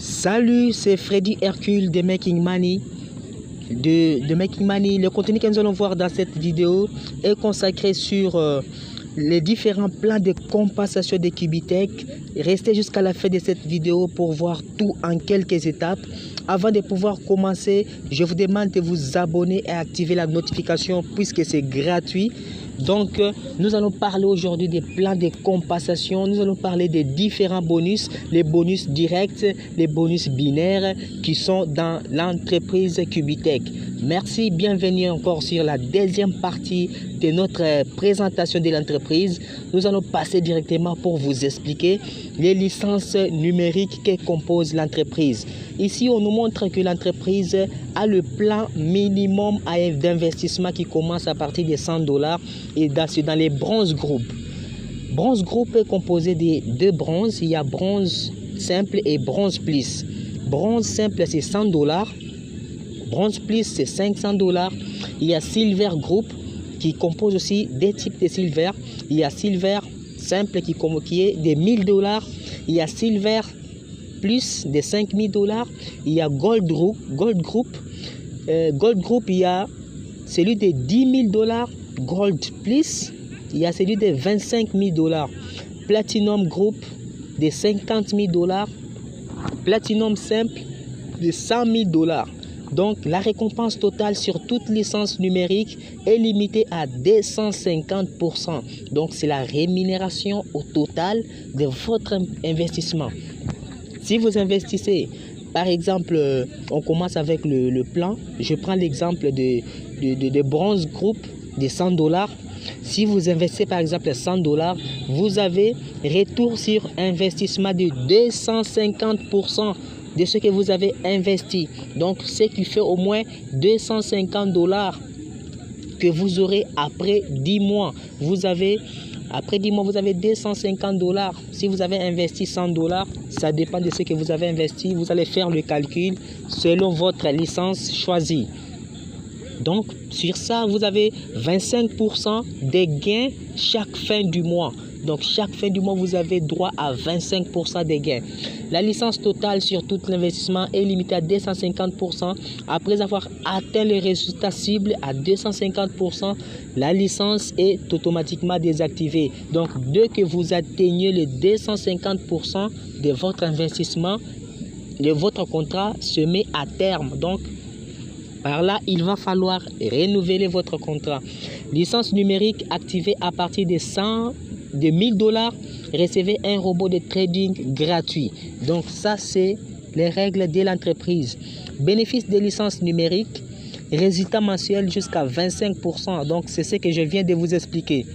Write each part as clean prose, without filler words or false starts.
Salut, c'est Freddy Hercule de Making Money. De Making Money. Le contenu que nous allons voir dans cette vidéo est consacré sur les différents plans de compensation de Cubitech. Restez jusqu'à la fin de cette vidéo pour voir tout en quelques étapes. Avant de pouvoir commencer, je vous demande de vous abonner et activer la notification puisque c'est gratuit. Donc, nous allons parler aujourd'hui des plans de compensation. Nous allons parler des différents bonus, les bonus directs, les bonus binaires qui sont dans l'entreprise Cubitech. Merci, bienvenue encore sur la deuxième partie de notre présentation de l'entreprise. Nous allons passer directement pour vous expliquer les licences numériques que compose l'entreprise. Ici, on nous montre que l'entreprise a le plan minimum d'investissement qui commence à partir de $100 et dans les bronze groupes. Bronze groupe est composé de deux bronzes. Il y a bronze simple et bronze plus. Bronze simple, c'est $100. Bronze plus, c'est $500. Il y a silver group qui compose aussi des types de silver. Il y a silver simple qui est de $1000. Il y a silver plus de $5000. Il y a gold group. Gold group, il y a celui de $10 000. Gold plus, il y a celui de $25 000. Platinum group de $50 000. Platinum simple de $100 000. Donc, la récompense totale sur toute licence numérique est limitée à 250%. Donc, c'est la rémunération au total de votre investissement. Si vous investissez, par exemple, on commence avec le plan. Je prends l'exemple de bronze group de $100. Si vous investissez par exemple $100, vous avez retour sur investissement de 250% de ce que vous avez investi. Donc, ce qui fait au moins $250 que vous aurez après 10 mois. Après 10 mois, vous avez $250. Si vous avez investi $100, ça dépend de ce que vous avez investi. Vous allez faire le calcul selon votre licence choisie. Donc, sur ça, vous avez 25% des gains chaque fin du mois. Donc, chaque fin du mois, vous avez droit à 25% des gains. La licence totale sur tout l'investissement est limitée à 250%. Après avoir atteint le résultat cible à 250%, la licence est automatiquement désactivée. Donc, dès que vous atteignez les 250% de votre investissement, votre contrat se met à terme. Donc, par là, il va falloir renouveler votre contrat. Licence numérique activée à partir de $1000, recevez un robot de trading gratuit. Donc ça, c'est les règles de l'entreprise. Bénéfice des licences numériques, résultat mensuel jusqu'à 25%. Donc c'est ce que je viens de vous expliquer.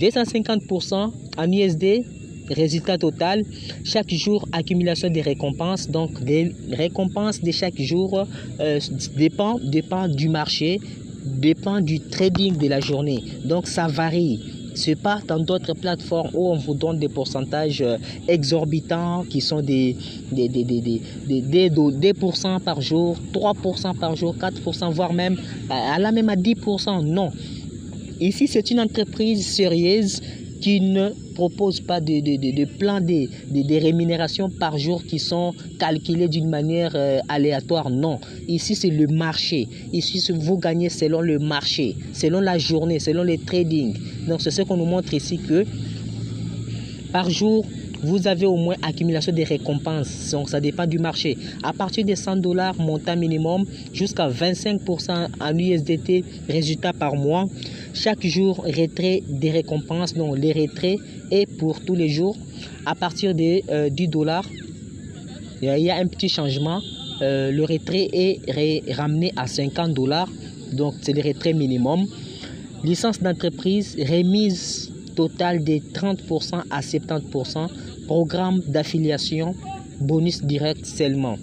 250% en USD, résultat total. Chaque jour, accumulation des récompenses. Donc les récompenses de chaque jour dépend du marché, dépend du trading de la journée. Donc ça varie. Ce n'est pas dans d'autres plateformes où on vous donne des pourcentages exorbitants qui sont des 2% par jour, 3% par jour, 4%, voire même à 10%. Non. Ici, c'est une entreprise sérieuse qui ne propose pas de plan de rémunération par jour qui sont calculés d'une manière aléatoire. Non. Ici, c'est le marché. Ici, vous gagnez selon le marché, selon la journée, selon les trading. Donc, c'est ce qu'on nous montre ici que par jour, vous avez au moins accumulation des récompenses. Donc, ça dépend du marché. À partir de $100, montant minimum, jusqu'à 25% en USDT, résultat par mois. Chaque jour, retrait des récompenses. Donc, les retraits est pour tous les jours. À partir de $10, il y a un petit changement. Le retrait est ramené à $50. Donc, c'est le retrait minimum. Licence d'entreprise, remise totale de 30% à 70%. Programme d'affiliation, bonus direct seulement.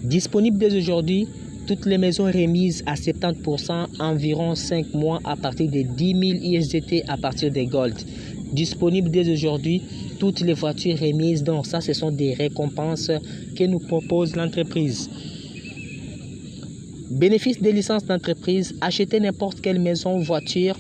Disponible dès aujourd'hui, toutes les maisons remises à 70%, environ 5 mois à partir de 10 000 USDT à partir des Gold. Disponible dès aujourd'hui, toutes les voitures remises. Donc ça, ce sont des récompenses que nous propose l'entreprise. Bénéfice des licences d'entreprise, acheter n'importe quelle maison, voiture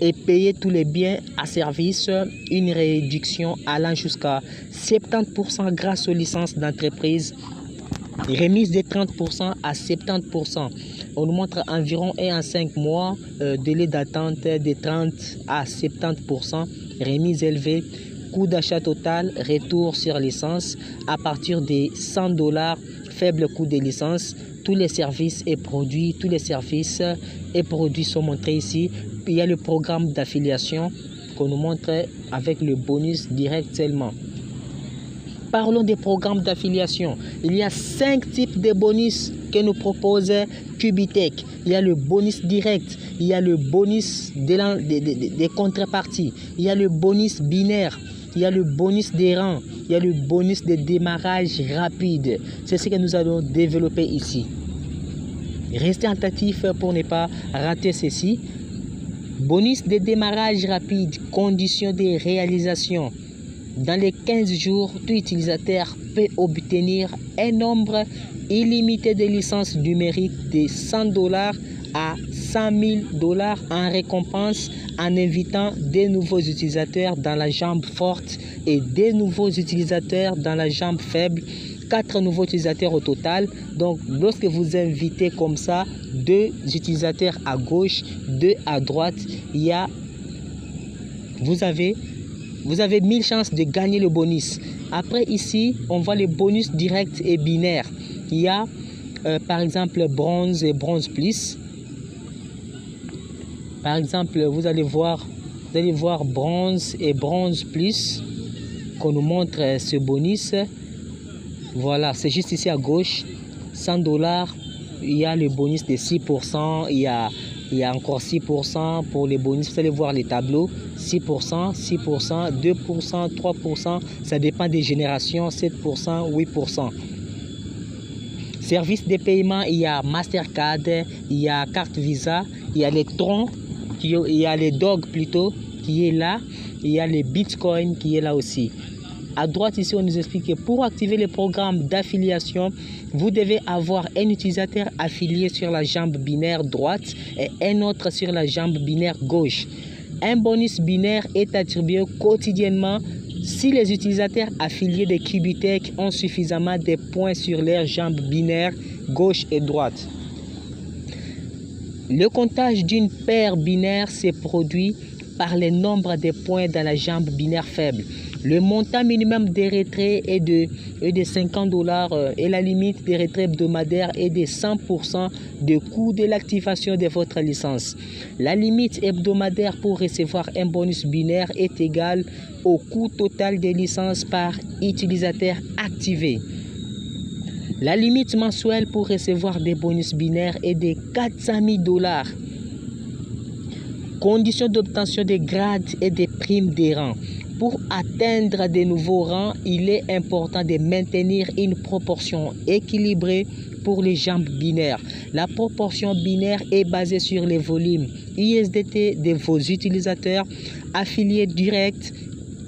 et payer tous les biens à service, une réduction allant jusqu'à 70% grâce aux licences d'entreprise, remise de 30% à 70%. On nous montre environ 1 à 5 mois, délai d'attente de 30 à 70%, remise élevée, coût d'achat total, retour sur licence à partir de $100, faible coût de licence. Tous les services et produits sont montrés ici. Il y a le programme d'affiliation qu'on nous montre avec le bonus direct seulement. Parlons des programmes d'affiliation. Il y a 5 types de bonus que nous propose Cubitech. Il y a le bonus direct, il y a le bonus des contreparties, il y a le bonus binaire, il y a le bonus des rangs, il y a le bonus de démarrage rapide. C'est ce que nous allons développer ici. Restez attentifs pour ne pas rater ceci. Bonus de démarrage rapide, conditions de réalisation. Dans les 15 jours, tout utilisateur peut obtenir un nombre illimité de licences numériques de $100 à $100,000 en récompense en invitant des nouveaux utilisateurs dans la jambe forte et des nouveaux utilisateurs dans la jambe faible. 4 nouveaux utilisateurs au total. Donc, lorsque vous invitez comme ça 2 utilisateurs à gauche, 2 à droite, vous avez 1000 chances de gagner le bonus. Après, ici, on voit les bonus directs et binaires. Il y a, par exemple, bronze et bronze plus. Par exemple, vous allez voir bronze et bronze plus qu'on nous montre ce bonus. Voilà, c'est juste ici à gauche. $100, il y a le bonus de 6%. Il y a encore 6% pour les bonus. Vous allez voir les tableaux. 6%, 6%, 2%, 3%. Ça dépend des générations. 7%, 8%. Service de paiement, il y a Mastercard, il y a carte Visa, il y a les troncs, il y a les dogs plutôt qui est là. Il y a les bitcoins qui est là aussi. À droite ici, on nous explique que pour activer le programme d'affiliation, vous devez avoir un utilisateur affilié sur la jambe binaire droite et un autre sur la jambe binaire gauche. Un bonus binaire est attribué quotidiennement si les utilisateurs affiliés de Cubitech ont suffisamment de points sur leur jambe binaire gauche et droite. Le comptage d'une paire binaire se produit par le nombre de points dans la jambe binaire faible. Le montant minimum des retraits est de $50 et la limite des retraits hebdomadaires est de 100% du coût de l'activation de votre licence. La limite hebdomadaire pour recevoir un bonus binaire est égale au coût total des licences par utilisateur activé. La limite mensuelle pour recevoir des bonus binaires est de $400,000. Conditions d'obtention des grades et des primes des rangs. Pour atteindre de nouveaux rangs, il est important de maintenir une proportion équilibrée pour les jambes binaires. La proportion binaire est basée sur les volumes USDT de vos utilisateurs affiliés directs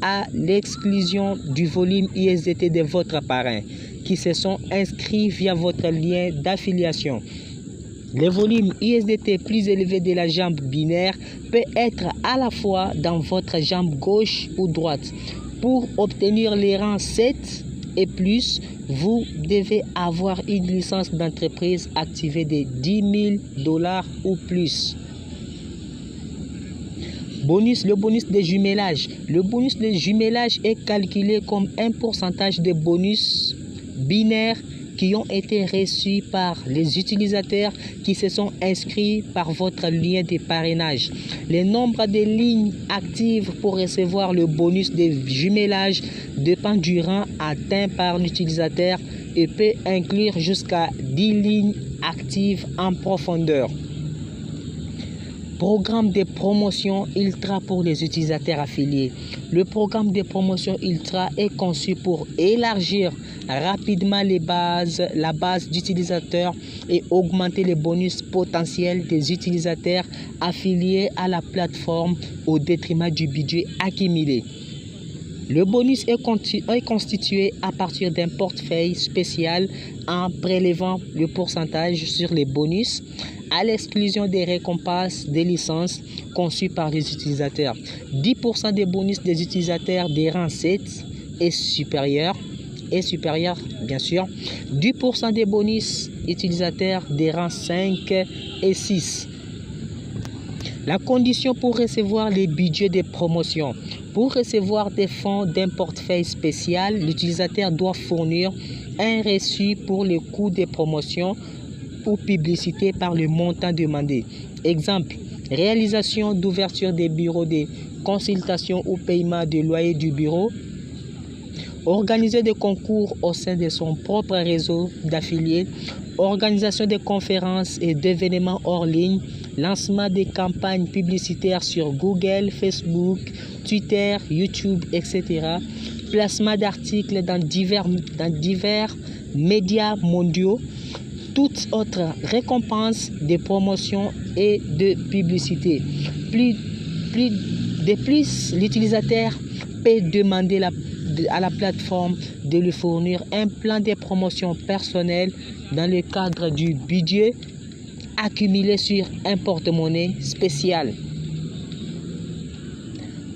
à l'exclusion du volume USDT de votre parrain qui se sont inscrits via votre lien d'affiliation. Le volume USDT plus élevé de la jambe binaire peut être à la fois dans votre jambe gauche ou droite. Pour obtenir les rangs 7 et plus, vous devez avoir une licence d'entreprise activée de $10,000 ou plus. Le bonus de jumelage. Le bonus de jumelage est calculé comme un pourcentage de bonus binaires qui ont été reçus par les utilisateurs qui se sont inscrits par votre lien de parrainage. Le nombre de lignes actives pour recevoir le bonus de jumelage dépend du rang atteint par l'utilisateur et peut inclure jusqu'à 10 lignes actives en profondeur. Programme de promotion Ultra pour les utilisateurs affiliés. Le programme de promotion Ultra est conçu pour élargir rapidement la base d'utilisateurs et augmenter les bonus potentiels des utilisateurs affiliés à la plateforme au détriment du budget accumulé. Le bonus est constitué à partir d'un portefeuille spécial en prélevant le pourcentage sur les bonus à l'exclusion des récompenses des licences conçues par les utilisateurs. 10% des bonus des utilisateurs des rangs 7 et supérieurs, bien sûr. 10% des bonus utilisateurs des rangs 5 et 6. La condition pour recevoir les budgets de promotion. Pour recevoir des fonds d'un portefeuille spécial, l'utilisateur doit fournir un reçu pour le coût de promotion ou publicité par le montant demandé. Exemple, réalisation d'ouverture des bureaux de consultation ou paiement de loyer du bureau. Organiser des concours au sein de son propre réseau d'affiliés. Organisation de conférences et d'événements hors ligne. Lancement des campagnes publicitaires sur Google, Facebook, Twitter, YouTube, etc. Placement d'articles dans divers médias mondiaux. Toutes autres récompenses de promotion et de publicité. Plus, l'utilisateur peut demander à la plateforme de lui fournir un plan de promotion personnel dans le cadre du budget accumulé sur un porte-monnaie spécial.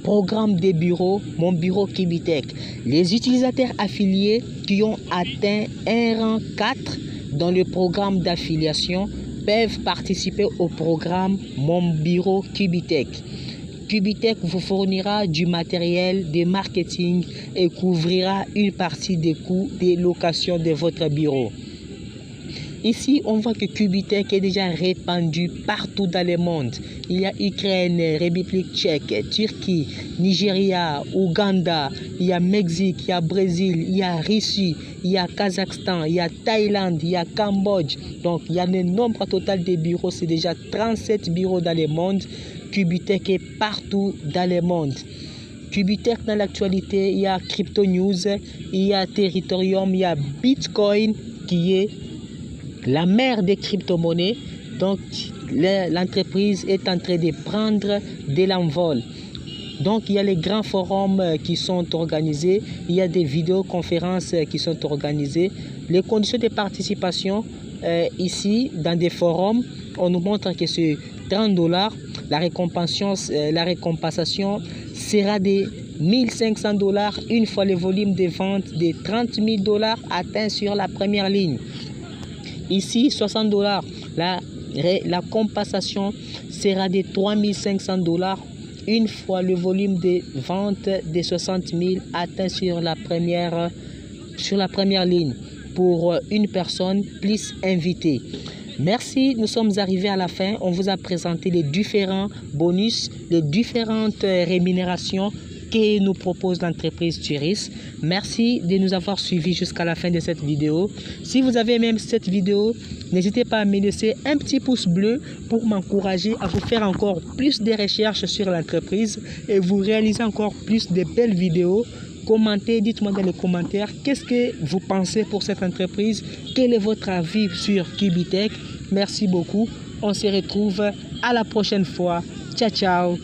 Programme des bureaux, mon bureau Kibitech. Les utilisateurs affiliés qui ont atteint un rang 4 dans le programme d'affiliation peuvent participer au programme Mon Bureau Kibitech. Kibitech vous fournira du matériel de marketing et couvrira une partie des coûts de location de votre bureau. Ici, on voit que Kibitech est déjà répandu partout dans le monde. Il y a Ukraine, République tchèque, Turquie, Nigeria, Ouganda, il y a Mexique, il y a Brésil, il y a Russie, il y a Kazakhstan, il y a Thaïlande, il y a Cambodge. Donc, il y a le nombre total de bureaux, c'est déjà 37 bureaux dans le monde. Kibitech est partout dans le monde. Kibitech dans l'actualité, il y a Crypto News, il y a Territorium, il y a Bitcoin qui est la mère des crypto-monnaies. Donc, l'entreprise est en train de prendre de l'envol. Donc, il y a les grands forums qui sont organisés. Il y a des vidéoconférences qui sont organisées. Les conditions de participation, ici, dans des forums, on nous montre que c'est $30. La récompensation sera de $1 500 une fois le volume de vente de $30 000 atteint sur la première ligne. Ici, $60. La compensation sera de $3 500 une fois le volume de vente de 60 000 atteint sur la première ligne pour une personne plus invitée. Merci, nous sommes arrivés à la fin. On vous a présenté les différents bonus, les différentes rémunérations que nous propose l'entreprise Turis. Merci de nous avoir suivis jusqu'à la fin de cette vidéo. Si vous avez aimé cette vidéo, n'hésitez pas à me laisser un petit pouce bleu pour m'encourager à vous faire encore plus de recherches sur l'entreprise et vous réaliser encore plus de belles vidéos. Commentez, dites-moi dans les commentaires qu'est-ce que vous pensez pour cette entreprise, quel est votre avis sur Kibitech. Merci beaucoup, on se retrouve à la prochaine fois. Ciao, ciao.